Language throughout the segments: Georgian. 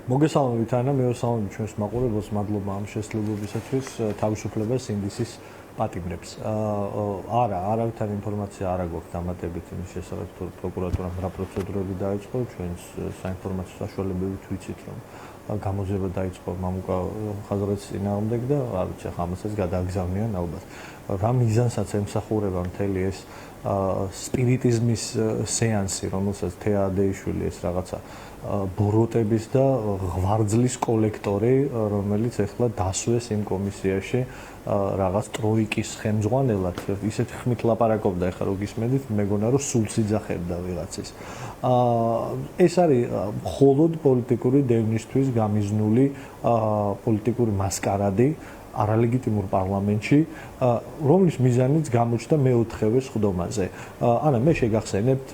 მოგესალმებით ანა, მევესალმებით ჩვენს მაყურებელს, მადლობა ამ შესაძლებლობისათვის თავისუფლებას ინდისის პატიმრებს. არავითარი ინფორმაცია არ აქვს დამატებით იმის შესახებ, თუ პროკურატურამ რა პროცედურები დაიწყო, ჩვენს საინფორმაციო საშუალებებით ვიცით, რომ გამოძიება დაიწყო მამუკა ხაზარაძის წინააღმდეგ და არ ვიცი, ახლა ამასაც გადააგზავნიან ალბათ. რა მიზანსაც ემსახურება მთელი ეს სპირიტიზმის სეანსი, რომელსაც თეადეიშვილი ეს რაღაცა ბოროტების და ღვარძლის კოლექტორი, რომელიც ახლა დასვეს იმ კომისიაში რაღაც ტროიკის ხელმძღვანელად, ისეთ ხმით ლაპარაკობდა, ახლა რო გისმენთ, მეგონა რომ სულს იძახებდა ვიღაცის. ეს არის მხოლოდ პოლიტიკური დევნისთვის გამიზნული პოლიტიკური მასკარადი არალეგიტიმურ პარლამენტში, რომლის მიზანიც გამოჩნდა მეოთხევე სხდომაზე. ანა, მე შეგახსენებთ,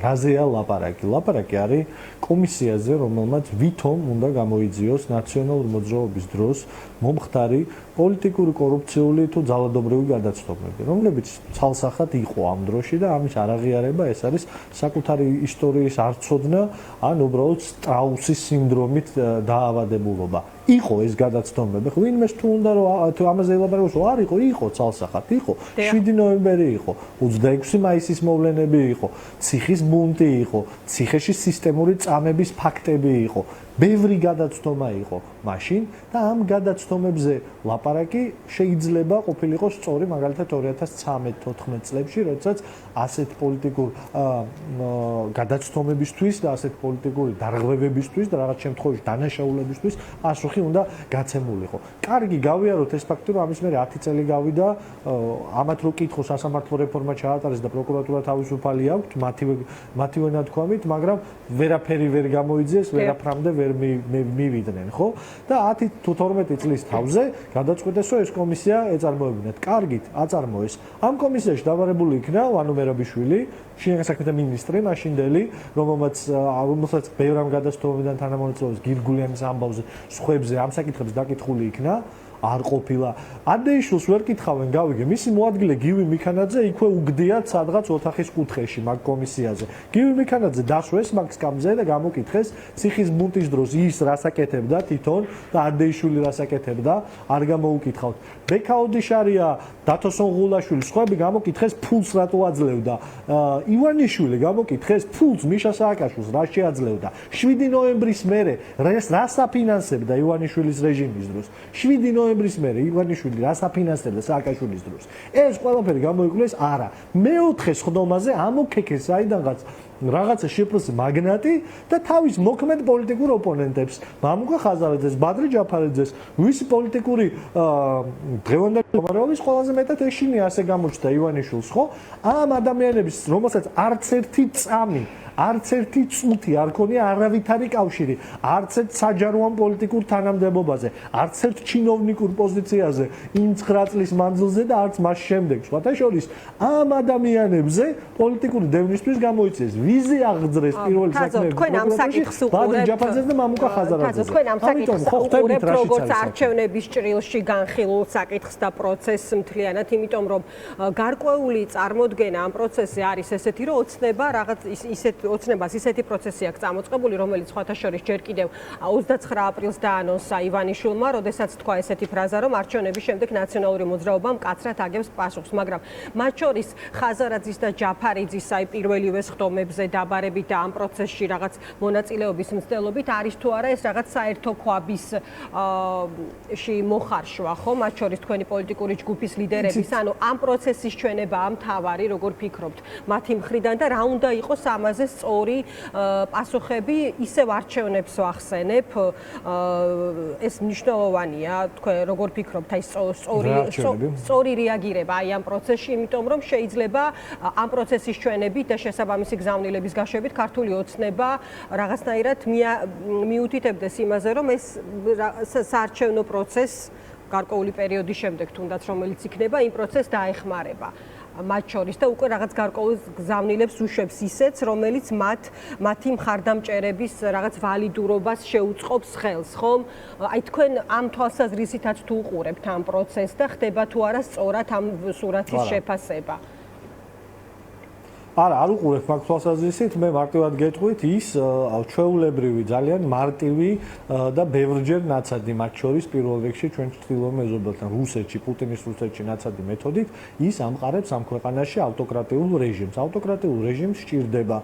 რაზეა ლაპარაკი. ლაპარაკი არის კომისიაზე, რომელმაც ვითომ უნდა გამოიძიოს ნაციონალური მოძრაობის დროს მომხდარი პოლიტიკური კორუფციული თუ ძალადობრივი გადაცდომები, რომლებიც ცალსახად იყო ამ დროში და ამის არაღიარება ეს არის საკუთარი ისტორიის არცოდნა, ან უბრალოდ სტრაუსის სინდრომით დაავადებულობა. იყო ეს გადაცდომები, ვინმეს თუ უნდა რომ ამაზე ელაპარაკოს, არ იყო ცალსახად, იყო 7 ნოემბერი იყო, 26 მაისის მოვლენები იყო, ციხის ბუნტი იყო, ციხეში სისტემური წამების ფაქტები იყო. ბევრი გადაცდომა იყო მაშინ და ამ გადაცდომებზე ლაპარაკი შეიძლება ყოფილიყო სწორი მაგალითად 2013-14 წლებში, როდესაც ასეთ პოლიტიკურ გადაცდომებისთვის და ასეთ პოლიტიკური დარღვევებისთვის და რაღაც შემთხვევაში დანაშაულებისთვის პასუხი უნდა გაცემულიყო. კარგი, გავიაროთ ეს ფაქტი, რომ ამის მერე 10 წელი გავიდა, ამათ რო კითხო სასამართლო რეფორმა ჩაატარეს და პროკურატურა თავისუფალი აქვს, მათივე ნათქვამით, მაგრამ ვერაფერი ვერ გამოიძიეს, ვერაფრამდე ვერ მივიდნენ, ხო? და 10 თუ 12 წლის თავზე გადაწყვიტეს, რომ ეს კომისია ეწარმოებინათ. კარგით, აწარმოეს. ამ კომისიაში დავარებული იქნა ვანო მერაბიშვილი, შინაგან საქმეთა მინისტრი, მაშინდელი, რომელსაც ბევრ ამ გადაცდომებიდან თანამონაწილეობს გირგულიანის ამბავზე, სხვებზე ამ საკითხებს დაკითხული იქნა. არ ყოფილა. ადეიშვილს ვერ კითხავენ, გავიგე, მისი მოადგილე გივი მიქანაძე იქვე უგდიათ სადღაც ოთახის კუთხეში მაგ კომისიაზე. გივი მიქანაძე დასვეს მაგ სკამზე და გამოკითხეს ციხის ბუნტის დროს ის რასაკეთებდა თვითონ და ადეიშვილი რასაკეთებდა, არ გამოუკითხავთ. ბექაოდიშარია, დათოსონ ღულაშვილი, სხვები გამოკითხეს ფულს რატო აძლევდა. ივანიშვილი გამოკითხეს ფულს მიშა სააკაშვილს რა შეაძლევდა. 7 ნოემბრის მერე რას აფინანსებდა ივანიშვილის რეჟიმის დროს. 7 ნოემბრის მერე ივანიშვილი რას აფინანსებდა სააკაშვილის დროს. ეს ყველაფერი გამოიკვლიეს არა. მეოთხე სხდომაზე ამოქეკეს საიდანღაც რაღაცა შიფროს მაგნატი და თავის მოქმედ პოლიტიკურ ოპონენტებს, მამუკა ხაზარაძეს, ბადრი ჯაფარაძეს, ვისი პოლიტიკური დღევანდელი მდგომარეობის ყველაზე მეტად ეშინია, ასე გამოჩნდა ივანიშვილს, ხო? ამ ადამიანების, რომელსაც არც ერთი წამი არც ერთი წუთი არ ქონია არავითარი კავშირი, არც ერთ საჯაროან პოლიტიკურ თანამდებობაზე, არც ერთ ჩინოვნიკურ პოზიციაზე იმ 9 წლის მანძილზე და არც მას შემდეგ. სხვათა შორის, ამ ადამიანებზე პოლიტიკური დევნისთვის გამოიწეს ვიზი აღძრეს პირველ საქმეებში. თქვენ ამ საკითხს ბადრი ჯაფარაძეს და მამუკა ხაზარაძეს. თქვენ ამ საკითხს უყურებთ როგორც არჩევნების ჭრილში განხილულ საკითხს და პროცესს მთლიანად, იმიტომ რომ გარკვეული წარმოდგენა ამ პროცესზე არის ესეთი, რომ ოცნება რაღაც ოცნებას ისეთი პროცესი აქვს წამოწყებული, რომელიც სხვათა შორის ჯერ კიდევ 29 აპრილს დაანონსა ივანიშვილმა, როდესაც თქვა ესეთი ფრაზა, რომ არჩევნების შემდეგ ნაციონალური მოძრაობა მკაცრად აგებს პასუხს, მაგრამ მათ შორის ხაზარაძის და ჯაფარიძის აი პირველივე სხდომებზე დაბარებით და ამ პროცესში რაღაც მონაწილეობის მცდელობით არის თუ არა ეს რაღაც საერთო ქვაბისში მოხარშვა, ხო? მათ შორის თქვენი პოლიტიკური ჯგუფის ლიდერების, ანუ ამ პროცესის ჩვენებაა მთავარი, როგორ ფიქრობთ, მათი მხრიდან და რა უნდა იყოს ამაზე სწორი პასუხები, ისევ არჩევნებს ვახსენებ, ეს მნიშვნელოვანია, თქვენ როგორ ფიქრობთ, აი სწორი რეაგირება აი ამ პროცესში, იმიტომ რომ შეიძლება ამ პროცესის ჩვენებით და შესაბამისი გზავნილების გაშვებით ქართული ოცნება რაღაცნაირად მიუთითებდეს იმაზე, რომ ეს საარჩევნო პროცესს გარკვეული პერიოდის შემდეგ თუნდაც რომელიც იქნება, იმ პროცესს დაეხმარება. მათ შორის და უკვე რაღაც გარკვეულ გზავნილებს უშვებს ისეც, რომელიც მათი მხარდამჭერების რაღაც ვალიდურობას შეუწყობს ხელს, ხომ? აი თქვენ ამ თვალსაზრისითაც თუ უყურებთ ამ პროცესს და ხდება თუ არა სწორად ამ სურათის შეფასება? არა, არ უყურებ მაგ თვალსაზრისით, მე მარტივად გეტყვით ის ჩვეულებრივი, ძალიან მარტივი და ბევრჯერ ნაცადი მათ შორის პირველ რიგში ჩვენ ჩრდილოეთ მეზობელთან რუსეთში, პუტინის რუსეთში ნაცადი მეთოდით ის ამყარებს ამ ქვეყანაში ავტოკრატიულ რეჟიმს. ავტოკრატიულ რეჟიმს სჭირდება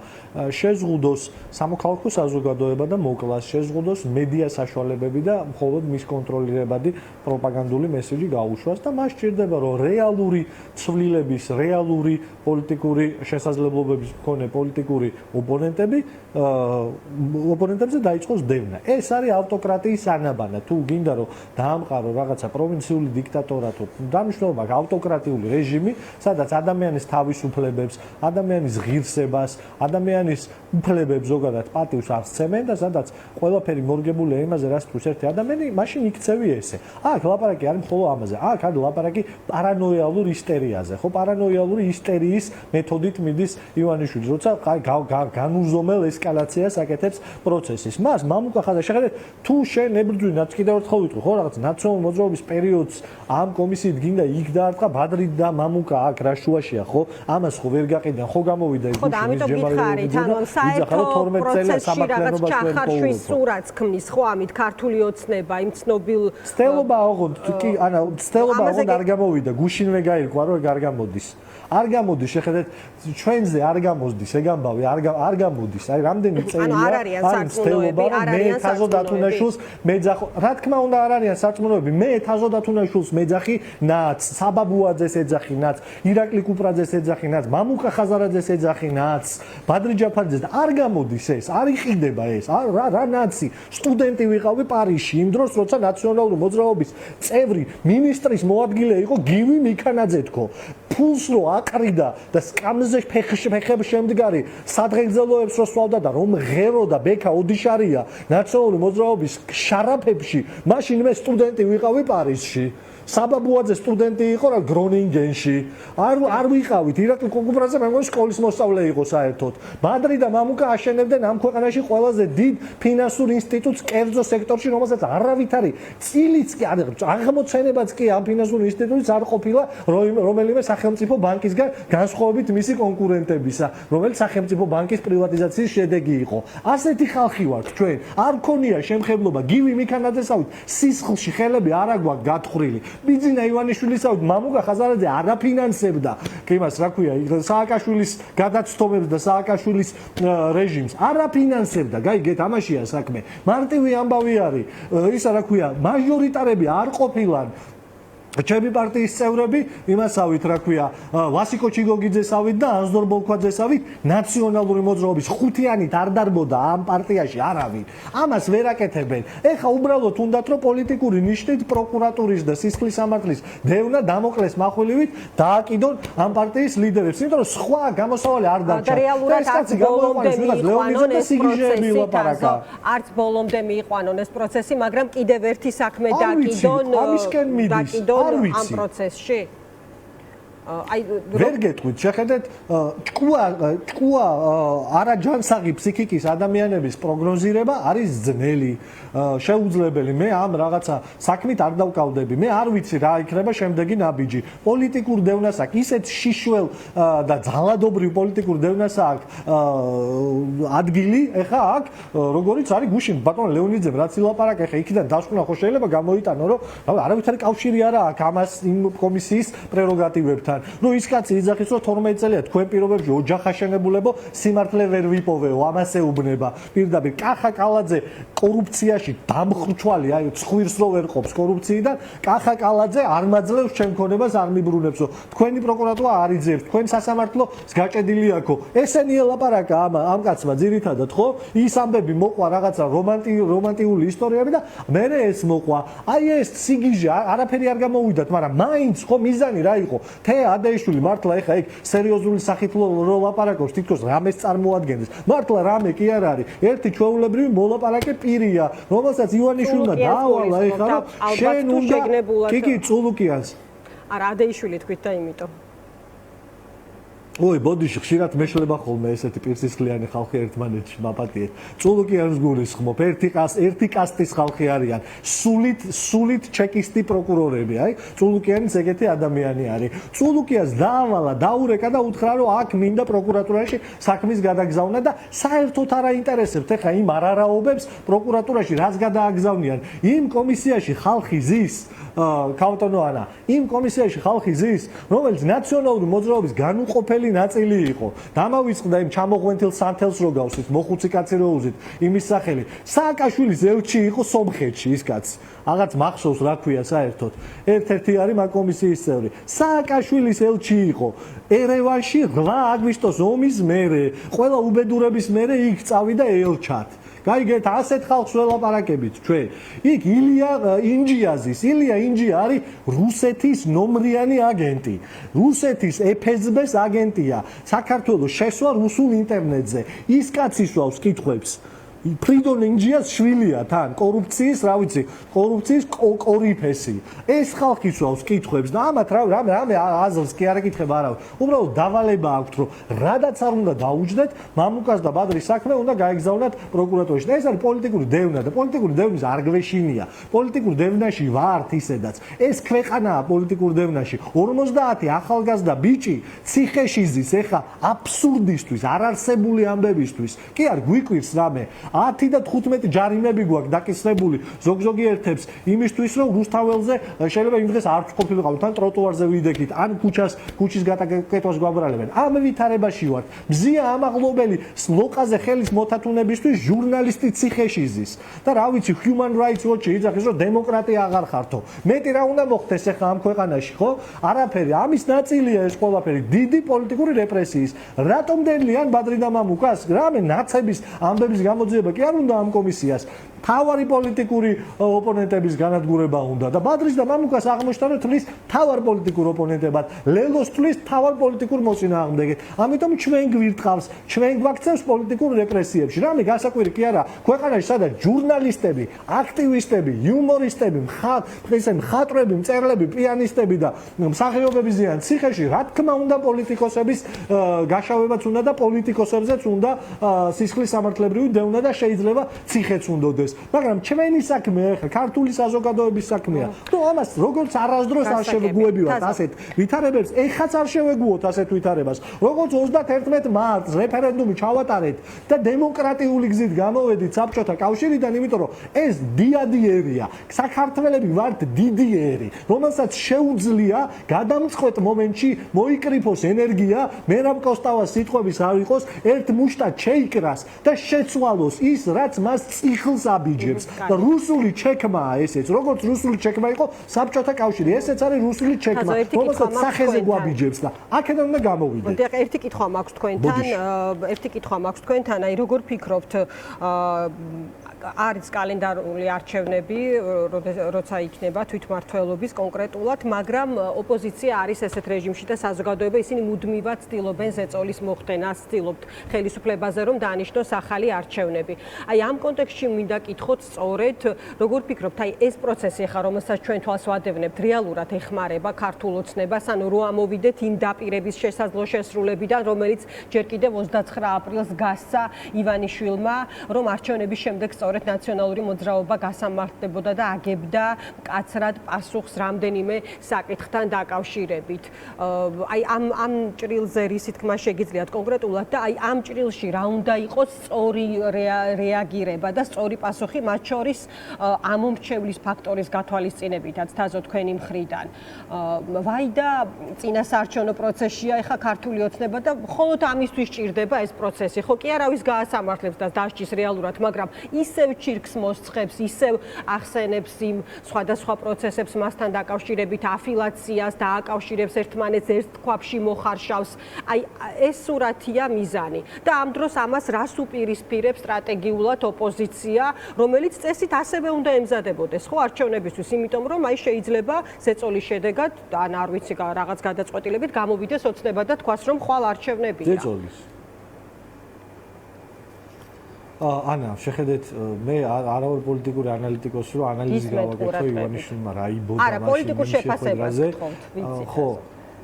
შეზღუდოს სამოქალაქო საზოგადოება და მოკლას, შეზღუდოს მედია საშუალებები და მხოლოდ მის კონტროლირებადი პროპაგანდული მესიჯი გაუშვას და მას სჭირდება რომ რეალური ცვლილების, რეალური პოლიტიკური შესაძლებლობების მქონე პოლიტიკური ოპონენტებზე დაიწყოს დევნა. ეს არის ავტოკრატიის ანაბანა. თუ გინდა რომ დაამყარო რაღაცა პროვინციული დიქტატორა თუ დამშნობა ავტოკრატიული რეჟიმი, სადაც ადამიანის თავისუფლებებს, ადამიანის ღირსებას, ადამიანის უფლებებს ზოგადად პატივს აღწევენ და სადაც ყველაფერი მორგებულია იმაზე, რაც თქოს ერთი ადამიანი, მაშინ იქცევი ესე. აქ ლაპარაკი არის მხოლოდ ამაზე. აქ არის ლაპარაკი პარანოიალურ ისტერიაზე. ხო, პარანოიალური ისტერიის მეთოდით მიდის ივანიშვილი, როცა განუზომელ ესკალაციას აკეთებს პროცესის. მას მამუკა ხაზა შეხედეთ, თუ შენ ებრძვინაც კიდევ ერთხელ ვიტყვი, ხო, რაღაც ნაციონალური მოძრაობის პერიოდს ამ კომისიით გინდა იქ დაარტყა ბადრით და მამუკა აქ რა შუაშია, ხო? ამას ხო ვერ გაყიდან, ხო გამოვიდა ის ხო და ამიტომ გითხარით, ანუ საერთო პროცესში რაღაც ჩახარშვის სურათს ქმნის, ხო, ამით ქართული ოცნება, იმ ცნობილ ცდელობა ოღონდ კი, ანუ ცდელობა ოღონდ არ გამოვიდა, გუშინვე გაირკვა, რომ ეგ არ გამოდის. არ გამოდის, შეხედეთ, ჩვენზე არ გამოსდის, ეგ ამბავი არ გამოდის. აი, რამდენი წერია, ანუ არ არიან სარწმუნოები, არ არიან სარწმუნოები. მეძახო, რა თქმა უნდა, არ არიან სარწმუნოები. მე თაზო დათუნაშვილს მეძახი ნაც, საბაბუაძეს ეძახი ნაც, ირაკლი კუპრაძეს ეძახი ნაც, მამუკა ხაზარაძეს ეძახი ნაც, ბადრი ჯაფარიძეს და არ გამოდის ეს, არ იყიდება ეს. რა ნაცი? სტუდენტი ვიყავი პარიზში, იმ დროს როცა ნაციონალური მოძრაობის წევრი მინისტრის მოადგილე იყო გივი მიქანაძე თქო. ფულს რო აკრიდა და სკამზე ფეხებს შემდგარი სადღეგრძელოებს რო სვავდა და რომ ღეროდა ბექა ოდიშარია ნაციონალური მოძრაობის შარაფებში, მაშინ მე სტუდენტი ვიყავი პარიზში. საბაბუაძე სტუდენტი იყო რა გრონინგენში. არ ვიყავით, ირაკლი კუპრაძე მე მგონი სკოლის მოსწავლე იყო საერთოდ. ბადრი და მამუკა აშენებდნენ ამ ქვეყანაში ყველაზე დიდ ფინანსურ ინსტიტუტს კერძო სექტორში, რომელსაც არავით არის წილიც კი აღმოცენებაც კი ამ ფინანსურ ინსტიტუტს არ ყოფილა რომელიმე სახელმწიფო ბანკისგან განსხვავებით მისი კონკურენტებისა, რომელიც სახელმწიფო ბანკის პრივატიზაციის შედეგი იყო. ასეთი ხალხი ვართ ჩვენ. არ გქონია შემხებლობა გივი მიქანაძესავით, სისხლში ხელები არ აგვაქვს გათხრილი. ბიძინა ივანიშვილისავით მამუკა ხაზარაძე არაფინანსებდა იმას რა ქვია სააკაშვილის გადაცდომებს და სააკაშვილის რეჟიმს არაფინანსებდა. გაიგეთ, ამაშია საქმე. მარტივი ამბავი არის ისა რა ქვია მაჟორიტარები არ ყოფილან ჩემი პარტიის წევრები იმასავით რა ქვია ვასიკო ჩიგოგიძესავით და ანზორ ბოლქვაძესავით ნაციონალური მოძრაობის ხუთიანით არ დარბოდა ამ პარტიაში არავინ. ამას ვერ აკეთებენ. ეხა უბრალოდ უნდათ რომ პოლიტიკური ნიშნით პროკურატურის და სისხლის სამართლის დევნა დამოკლეს מחვილივით დააკიდონ ამ პარტიის ლიდერებს. იმიტომ რომ სხვა გამოსავალი არ დარჩა. რეალურად არც ბოლომდე მიიყვანონ ეს პროცესი. არც ბოლომდე მიიყვანონ ეს პროცესი, მაგრამ კიდევ ერთი საქმე დააკიდონ ამ პროცესში. აი ვერ გეტყვით, შეხედეთ, ჭკუა არაჯანსაღი ფსიქიკის ადამიანების პროგნოზირება არის ძნელი, შეუძლებელი. მე ამ რაღაცა საქმით არ დავკავდები. მე არ ვიცი რა იქნება შემდეგი ნაბიჯი. პოლიტიკურ დევნას აქვს, ისეთ შიშველ და ძალადობრივ პოლიტიკურ დევნას აქვს ადგილი, ეხა აქ როგორიც არის გუშინ ბატონ ლეონიძემ რაც ილაპარაკა, ეხა იქიდან დასკვნა ხო შეიძლება გამოიტანო, რომ არავითარი კავშირი არა აქვს ამას იმ კომისიის პრეროგატივებთან. ნუ ის კაცი იძახის რომ 12 წელია თქვენ პირობებში ოჯახაშენებულებო სიმართლე ვერ ვიპოვეო, ამას ეუბნება. პირდაპირ კახა კალაძე კორუფციაში დამხრჩვალი, აი ცხვირს რო ვერ ყოფს კორუფციიდან, კახა კალაძე არ მაძლევს ჩემ ქონებას, არ მიბრუნებსო. თქვენი პროკურატურა არ იძებს, თქვენ სასამართლოს გაჭედილი აქო. ესენი ელაპარაკა ამ კაცმა ძირითადად, ხო? ის ამბები მოყვა რაღაცა რომანტიული ისტორიები და მე ეს მოყვა. აი ეს სიგიჟე არაფერი არ გამოვიდათ, მაგრამ მაინც ხო მიზანი რა იყო? ადეიშვილი მართლა ეხა იქ სერიოზული სახით რო ლაპარაკობს, თითქოს რამეს წარმოადგენს. მართლა რამე კი არ არის. ერთი ჩვეულებრივი მოლაპარაკე პირია, რომელსაც ივანიშვილმა დაავალა ეხა რომ შენ უნდა კი წულუკიანს. არა, ადეიშვილი თქვით და იმიტომ. ой, ბოდიში ხშირად მეშლება ხოლმე ესეთი პირსისხლიანი ხალხი ერთმანეთში მაპატიეთ. წულუკიანს გულისხმობ, ერთი კასტის ხალხი არიან. სულით ჩეკისტი პროკურორები, აი, წულუკიანიც ეგეთი ადამიანი არის. წულუკიანს დაავალა, დაურეკა და უთხრა, რომ აქ მინდა პროკურატურაში საქმის გადაგზავნა და საერთოდ არ აინტერესებთ ეხა იმ არარაობებს პროკურატურაში რაც გადააგზავნიან. იმ კომისიაში ხალხი ზის ქაუტონო ანა, იმ კომისიაში ხალხი ზის, რომელიც ნაციონალური მოძრაობის განუყოფელი ნაწილი იყო. დამავიწყდა იმ ჩამოღვენთილ სანთელს რო გავსით, მოხუცი კაცი რო უზით, იმის სახელი. სააკაშვილის ელჩი იყო სომხეთში ის კაცი. რაღაც მახსოვს რა ქვია საერთოდ. ერთ-ერთი არის მაგ კომისიის წევრი. სააკაშვილის ელჩი იყო. ერევანში 8 აგვისტოს ომის მერე, ყველა უბედურების მერე იქ წავიდა ელჩად. გაიგეთ, ასეთ ხალხს ველაპარაკებით ჩვენ. იქ ილია ინჯია არის რუსეთის ნომრიანი აგენტი. რუსეთის FSB-ს აგენტია. საქართველოს შესვა რუსულ ინტერნეტზე. ის კაცი სვავს კითხვებს. ფრიდონ ინჯიას შვილია თან კორუფციის, რა ვიცი, კორუფციის კორიფესი. ეს ხალხი სვავს კითხვებს და ამათ რამე აზრს კი არ ეკითხება არავინ. უბრალოდ დავალება აქვთ, რომ რადაც არ უნდა დაუჯდეთ, მამუკას და ბადრის საქმე უნდა გაეგზავნათ პროკურატურაში. ეს არის პოლიტიკური დევნა და პოლიტიკური დევნის არ გვეშინია. პოლიტიკურ დევნაში ვართ ისედაც. ეს ქვეყანაა პოლიტიკურ დევნაში. 50 ახალგაზრდა ბიჭი ციხეში ზის ეხა აბსურდისთვის, არარსებული ამბებისთვის. კი არ გვიკვირს რამე 10 და 15 ჯარიმები გვაქვს დაკისრებული ზოგ-ზოგი ერთებს იმისთვის რომ რუსთაველზე შეიძლება იმ დღეს არ ყოფილიყავთ ან ტროტუარზე ვიდექით ან ქუჩის გაკეთებას გვაბრალებენ. ამ ვითარებაში ვართ. მზია ამაღლობელი ლოყაზე ხელის მოთათუნებისთვის ჟურნალისტი ციხეში ზის და რა ვიცი Human Rights Watch-ი იძახის რომ დემოკრატია აღარ ხართო. მეტი რა უნდა მოხდეს ახლა ამ ქვეყანაში, ხო? არაფერი. ამის ნაწილია ეს ყველაფერი დიდი პოლიტიკური რეპრესიის. რატომ დელიან ბადრი და მამუკას? რამე ნაცების ამბების გამოძიება კი არ უნდა ამ კომისიას. თავარი პოლიტიკური ოპონენტების განადგურება უნდა და ბადრის და მამუკას აღმოჩნდა რომ თვლის თავარ პოლიტიკურ ოპონენტებად, ლელოს თვლის თავარ პოლიტიკურ მოწინააღმდეგედ. ამიტომ ჩვენ გვირტყავს, ჩვენ გვაქცევს პოლიტიკურ რეპრესიებში. რამე გასაკვირი კი არა, ქვეყანაში სადაც ჟურნალისტები, აქტივისტები, იუმორისტები, მხატვრები, მწერლები, პიანისტები და მსახიობები ზიან ციხეში, რა თქმა უნდა პოლიტიკოსების გაშავებაც უნდა და პოლიტიკოსებზეც უნდა სისხლის სამართლებრივი დევნა და შეიძლება ციხეც უნდადეს. მაგრამ ჩვენი საქმე ახლა ქართული საზოგადოების საქმეა. თუ ამას როგორც არასდროს არ შევეგუებივართ ასეთ ვითარებებს, ეხაც არ შევეგუოთ ასეთ ვითარებას. როგორც 31 მარტს რეფერენდუმი ჩავატარეთ და დემოკრატიული გზით გამოვედით საბჭოთა კავშირიდან, იმიტომ რომ ეს დიადიერია. საქართველები ვართ დიდიერი, რომელსაც შეუძლია გადამწყვეტ მომენტში მოიკრიფოს ენერგია, მერაბ კოსტავას სიტყვების არ იყოს, ერთ მუშტად შეიკრას და შეცვალოს ის, რაც მას წიხლს აბიჯებს. და რუსული ჩეკმაა ესეც. როგორც რუსული ჩეკმა იყო საბჭოთა კავშირი, ესეც არის რუსული ჩეკმა, რომელსაც სახეზე გვაბიჯებს და აქედან უნდა გამოვიდეთ. მოდი, ერთი კითხვა მაქვს თქვენთან, აი როგორ ფიქრობთ, არის კალენდარული არჩევნები, როცა იქნება თვითმმართველობის კონკრეტულად, მაგრამ ოპოზიცია არის ესეთ რეჟიმში და საზოგადოება ისინი მუდმივად ცდილობენ ზეწოლის მოხდენას, ცდილობთ ხელისუფლებაზე რომ დაანიშნოს ახალი არჩევნები. აი ამ კონტექსტში მინდა კითხოთ სწორედ, როგორ ფიქრობთ, აი ეს პროცესი ახლა რომელსაც ჩვენ თვალს ვადევნებთ, რეალურად ეხმარება ქართულ ოცნებას, ანუ რო ამოვიდეთ იმ დაპირების შესაძლო შესრულებიდან, რომელიც ჯერ კიდევ 29 აპრილს გასცა ივანიშვილმა, რომ არჩევნების შემდეგ სწორედ ნაციონალური მოძრაობა გასამართლებოდა და აგებდა მკაცრად პასუხს რამდენიმე საკითხთან დაკავშირებით. აი ამ ჭრილზე რისი თქმა შეგიძლიათ კონკრეტულად და აი ამ ჭრილში რა უნდა იყოს სწორი რეაგირება და სწორი პასუხი, მათ შორის ამომრჩევლის ფაქტორის გათვალისწინებითაც თაზო თქვენი მხრიდან. ვაიდა წინასაარჩევნო პროცესია ეხა ქართული ოცნება და მხოლოდ ამისთვის ჭირდება ეს პროცესი. ხო კი არავის გაასამართლებს და დასჯის რეალურად, მაგრამ ისევ ჩირკს მოსცხებს, ისევ ახსენებს იმ სხვადასხვა პროცესებს მასთან დაკავშირებით, აფილაციას დააკავშირებს ერთმანეთს, ერთ ქვაბში მოხარშავს. აი ეს სურათია მიზანი და ამ დროს ამას რას უპირისპირებს სტრატეგიულად ოპოზიცია, რომელიც წესით ასევე უნდა ემზადებოდეს, ხო, არჩევნებისთვის, იმიტომ რომ აი შეიძლება ზეწოლის შედეგად, ან არ ვიცი, რაღაც გადაწყვეტილებით გამოვიდეს ოცნება და თქვას, რომ ხვალ არჩევნებია. ზეწოლის. ანა, შეხედეთ, მე არ ვარ პოლიტიკური ანალიტიკოსი, რომ ანალიზი გავაკეთო ივანიშვილმა რა იბოდა მაშინ. არა, პოლიტიკურ შეფასებას გთხოვთ, ვიცით. ხო.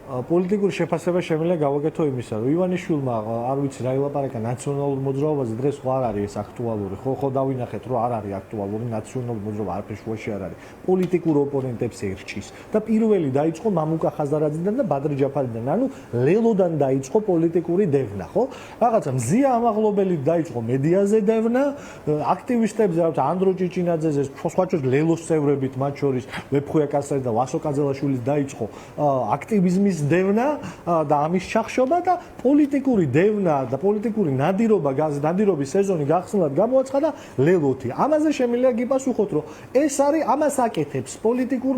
პოლიტიკური შეფასება შემიძლია გავაკეთო იმისა, რომ ივანიშვილმა არ ვიცი რა ილაპარაკა ნაციონალურ მოძრაობაზე, დღეს ხო არ არის ეს აქტუალური, ხო დავინახეთ, რომ არ არის აქტუალური ნაციონალური მოძრაობა, არაფერ შუაში არ არის. პოლიტიკურ ოპონენტებს ერჩის და პირველი დაიწყო მამუკა ხაზარაძიდან და ბადრი ჯაფარიდან, ანუ ლელოდან დაიწყო პოლიტიკური დევნა, ხო? რაღაცა მზია ამაღლობელი დაიწყო მედიაზე დევნა, აქტივისტებზე, რა თქმა უნდა, ანდრო ჭიჭინაძეზე, სხვაჩოს ლელოს წევრებით, მათ შორის ვეფხუია კასრაძე და ვასო კაძელაშვილის დაიწყო აქტივიზმის დევნა და ამის ჩახშობა და პოლიტიკური დევნა და პოლიტიკური ნადირობის სეზონი გახსნილად გამოაცხადა ლელოთი. ამაზე შემიძლია გიპასუხოთ, რომ ეს არის ამას აკეთებს პოლიტიკურ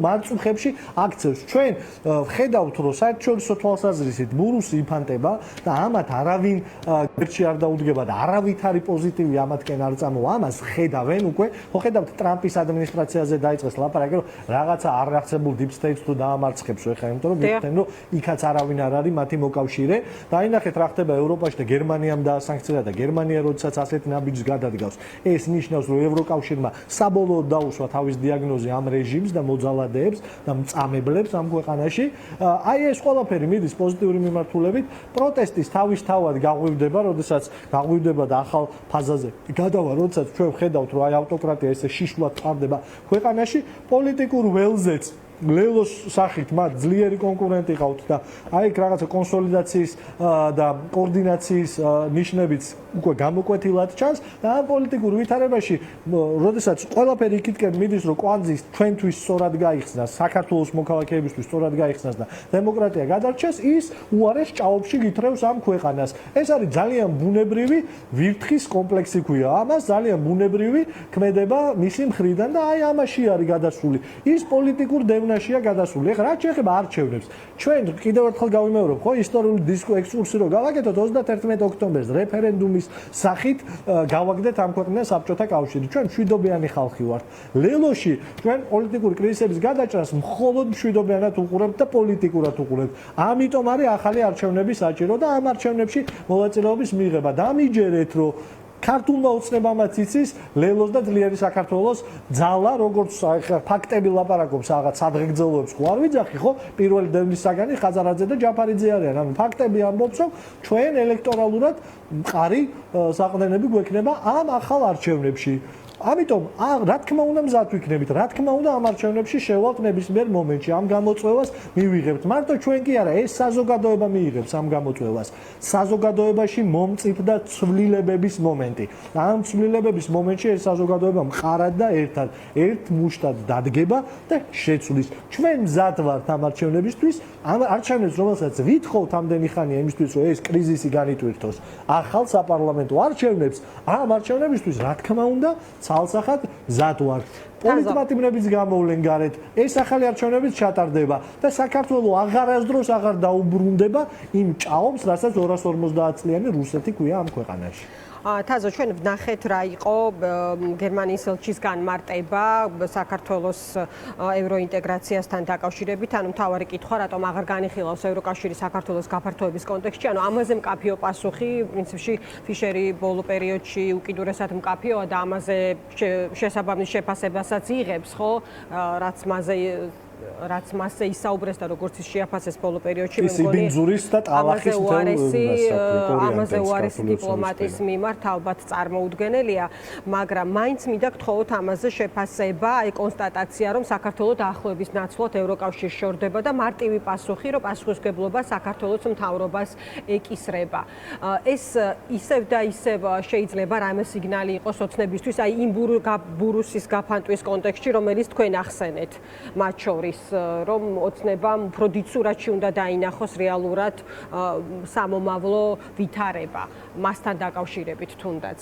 მარწუხებში აქცევს. ჩვენ ხედავთ, რომ საერთაშორისო თვალსაზრისით ბურუსი იფანტება და ამათ არავინ გერჩი არ დაუდგება და არავით არის პოზიტივი ამათკენ არ წამოვა. ამას ხედავენ უკვე. ხო ხედავთ ტრამპის ადმინისტრაციაზე დაიწყეს ლაპარაკი, რომ რაღაცა არ აღწებულ deep state-ს თუ დაამარცხებს ხო ეხლა, იმიტომ რომ ვიხდენ რომ იქაც არავინ არ არის მათი მოკავშირე. დაინახეთ რა ხდება ევროპაში და გერმანიამ დაასანქცია და გერმანია როდესაც ასეთ ნაბიჯს გადადგავს. ეს ნიშნავს რომ ევროკავშირმა საბოლოოდ დაუშვა თავის დიაგნოზი ამ რეჟიმს და მოძალადეებს და მწამებლებს ამ ქვეყანაში. აი ეს ყველაფერი მიდის პოზიტიური მიმართულებით. პროტესტის თავისთავად გაღვივდება, როდესაც გაღვივდება და ახალ ფაზაზე გადავა, როდესაც ჩვენ ვხედავთ რომ აი ავტოკრატია ესე შიშულად ყარდება ქვეყანაში, პოლიტიკურ ველზეც ლელოს სახით მათ ძლიერი კონკურენტი ყავთ და აი ეგ რაღაცა კონსოლიდაციის და კოორდინაციის ნიშნებიც უკვე გამოკვეთილად ჩანს და ამ პოლიტიკურ ვითარებაში, როდესაც ყველაფერი იქითკენ მიდის, რომ კვანძის ჩვენთვის სწორად გაიხსნას, საქართველოს მოქალაქეებისთვის სწორად გაიხსნას და დემოკრატია გადარჩეს, ის უარეს ჭაობში გითხრევს ამ ქვეყანას. ეს არის ძალიან ბუნებრივი ვირთხის კომპლექსი ქვია. ამას ძალიან ბუნებრივი ქმედება მისი მხრიდან და აი ამაში არის გადასული. ის პოლიტიკურ დევნაშია გადასული. ეხლა რა შეეხება არჩევნებს? ჩვენ კიდევ ერთხელ გავიმეორებ, ხო, ისტორიული ექსკურსი რო გავაკეთოთ 31 ოქტომბერს რეფერენდუმის სახით გავაგდეთ ამ ქვეყნას საბჭოთა კავშირი. ჩვენ მშვიდობიანი ხალხი ვართ. ლელოში ჩვენ პოლიტიკური კრიზისების გადაჭრას მხოლოდ მშვიდობიანად უყურებთ და პოლიტიკურად უყურებთ. ამიტომ არის ახალი არჩევნები საჭირო და ამ არჩევნებში მონაწილეობის მიღება. დამიჯერეთ, რომ ქართულმა უცნებამაც იცის ლელოს და ძლიერი საქართველოს ძალა, როგორც ფაქტები ლაპარაკობს რაღაც სადღეგრძელოებს ხო არ ვიძახი, ხო? პირველი დევნის საგანი ხაზარაძე და ჯაფარიძე არიან. ანუ ფაქტები ამბობს, რომ ჩვენ ელექტორალურად მყარი საყრდენები გვექნება ამ ახალ არჩევნებში. ამიტომ რა თქმა უნდა მზად ვიქნებით, რა თქმა უნდა ამ არჩევნებში შევალთ ნებისმიერ მომენტში, ამ გამოწვევას მივიღებთ. მარტო ჩვენ კი არა, ეს საზოგადოება მიიღებს ამ გამოწვევას. საზოგადოებაში მომწიფდა ცვლილებების მომენტი. ამ ცვლილებების მომენტში ეს საზოგადოება მყარად და ერთ მუშტად დადგება და შეცვლის. ჩვენ მზად ვართ ამ არჩევნებისთვის, ამ არჩევნებს, რომელსაც ვითხოვთ ამდენი ხანია იმისთვის, რომ ეს კრიზისი განიტვირთოს. ახალ საპარლამენტო არჩევნებს, ამ არჩევნებისთვის რა თქმა უნდა ცალსახად მზად ვართ. პოლიტმატიმრებიც გამოვლენ გარეთ, ეს ახალი არჩევნებიც ჩატარდება და საქართველოს აღარასდროს აღარ დაუბრუნდება იმ ჭაობს, რასაც 250 წლიანი რუსეთი ქვია ამ ქვეყანაში. თაზო, ჩვენ ვნახეთ რა იყო გერმანიის ელჩის განმარტება საქართველოს ევროინტეგრაციასთან დაკავშირებით, ანუ მთავარი კითხვა, რატომ აღარ განიხილავს ევროკავშირი საქართველოს გაფართოების კონტექსტში, ანუ ამაზე მკაფიო პასუხი, პრინციპში ფიშერი ბოლო პერიოდში უკიდურესად მკაფიოა და ამაზე შესაბამის შეფასებასაც იღებს, ხო, რაც მასზე ისაუბრეს და როგორც ის შეაფასეს ბოლო პერიოდში, მე მგონი ამაზე უარესი დიპლომატის მიმართ ალბათ წარმოუდგენელია, მაგრამ მაინც მინდა გთხოვოთ ამაზე შეფასება, აი კონსტატაცია, რომ საქართველოს დაახლოების ნაცვლად ევროკავშირს შორდება და მარტივი პასუხი, რომ პასუხისმგებლობა საქართველოს მთავრობას ეკისრება. ეს ისევ და ისევ შეიძლება რამე სიგნალი იყოს ოცნებისთვის, აი იმ ბურუსის გაფანტვის კონტექსტში, რომელიც თქვენ ახსენეთ, მათ შორის რომ ოცნებამ უფრო დიდ სურათში უნდა დაინახოს რეალურად სამომავლო ვითარება მასთან დაკავშირებით თუნდაც.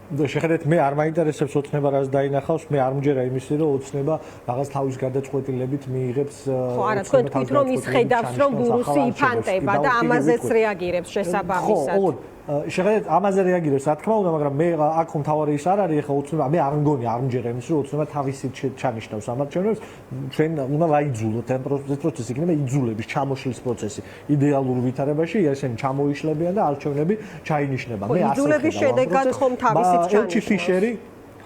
შეხედეთ, მე არ მაინტერესებს ოცნება რას დაინახავს, მე არ მჯერა იმისი, რომ ოცნება რაღაც თავის გადაწყვეტილებით მიიღებს. ხო, არა, თქვენ თქვით, რომ ის ხედავს, რომ ბურუსი იფანტება და ამაზეც რეაგირებს შესაბამისად. შეხედეთ, ამაზე რეაგირებს, რა თქმა უნდა, მაგრამ მე აქ მთავარი ის არ არის, ახლა ოცნება, მე არ მგონი, არ მჯერა იმის, რომ ოცნება თავისით ჩანიშნავს ამ არჩევნებს, ჩვენ უნდა ვაიძულოთ ამ პროცესი, იქნება იძულების ჩამოშლის პროცესი. იდეალურ ვითარებაში ესენი ჩამოიშლებიან და არჩევნები ჩაინიშნება. მე ასე იძულების შედეგად ხომ თავისით ჩანიშნავს.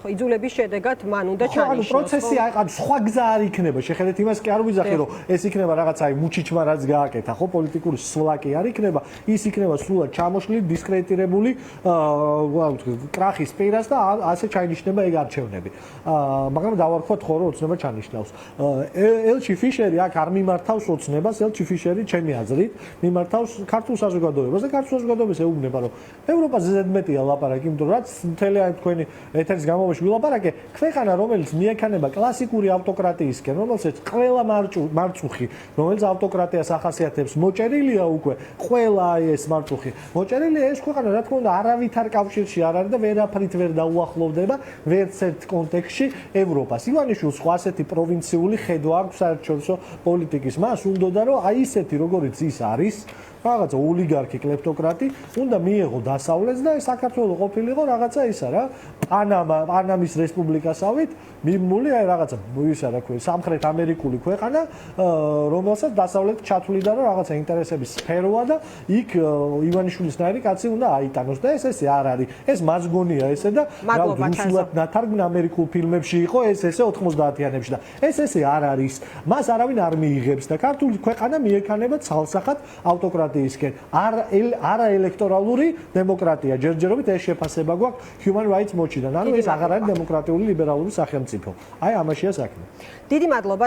ხო, იძულების შედეგად მან უნდა ჩანიშნოს. პროცესი აი სხვა გზა არ იქნება. შეხედეთ იმას კი არ ვიზახი, რომ ეს იქნება რაღაც აი მუჩიჩმა რაც გააკეთა, ხო, პოლიტიკური სვლა კი არ იქნება, ის იქნება სულად ჩამოშლილი, დისკრედიტირებული კრახის პირას და ასე ჩაინიშნება ეგ არჩევნები. მაგრამ დავარქვათ ხო, რომ ოცნება ჩანიშნავს. ელჩი ფიშერი აქ არ მიმართავს ოცნებას, ელჩი ფიშერი ჩემი აზრით მიმართავს ქართულ საზოგადოებას და ქართულ საზოგადოებას ეუბნება, რომ ევროპაზე ზედმეტია ლაპარაკი, იმიტომ რაც მთელი აი თქვენი ეთერის განმავლობაში ვილაპარაკე, ქვეყანა რომელიც მიექანება კლასიკური ავტოკრატიისკენ, რომელსაც ყველა მარწუხი, რომელიც ავტოკრატიას ახასიათებს, მოჭერილია უკვე, ყველა ეს მარწუხი. მოჭერილია ეს ქვეყანა, რა თქმა უნდა, არავითარ კავშირში არ არის და ვერაფრით ვერ დაუახლოვდება ვერც ერთ კონტექსტში ევროპას. ივანიშვილს ხო ასეთი პროვინციული ხედვა აქვს საერთაშორისო პოლიტიკის. მას უნდოდა რომ აი ისეთი როგორიც ის არის რაღაცა ოლიგარქი, კლეპტოკრატი, უნდა მიეღო დასავლეთს და საქართველოს ყოფილიყო რაღაცა ისა რა, პანამის რესპუბლიკასავით მიმული აი რაღაცა ისა რა ქვია, სამხრეთ ამერიკული ქვეყანა, რომელსაც დასავლეთ ჩათვლიდა რომ რაღაცა ინტერესების სფეროა და იქ ივანიშვილისნაირი კაცი უნდა აიტანოს და ესე არ არის. ეს მას გონია ესე და რუსულად ნათარგმნ ამერიკულ ფილმებში იყო ეს ესე 90-იანებში და ესე არ არის. მას არავინ არ მიიღებს და ქართული ქვეყანა მიექანება ცალსახად ავტოკრატიისკენ. არა ელექტორალური დემოკრატია. ჯერჯერობით ეს შეფასება გვაქვს Human Rights Watch-დან. ანუ ეს აღარ არის დემოკრატიული ლიბერალური სახელმწიფო. აი ამაშია საქმე. დიდი მადლობა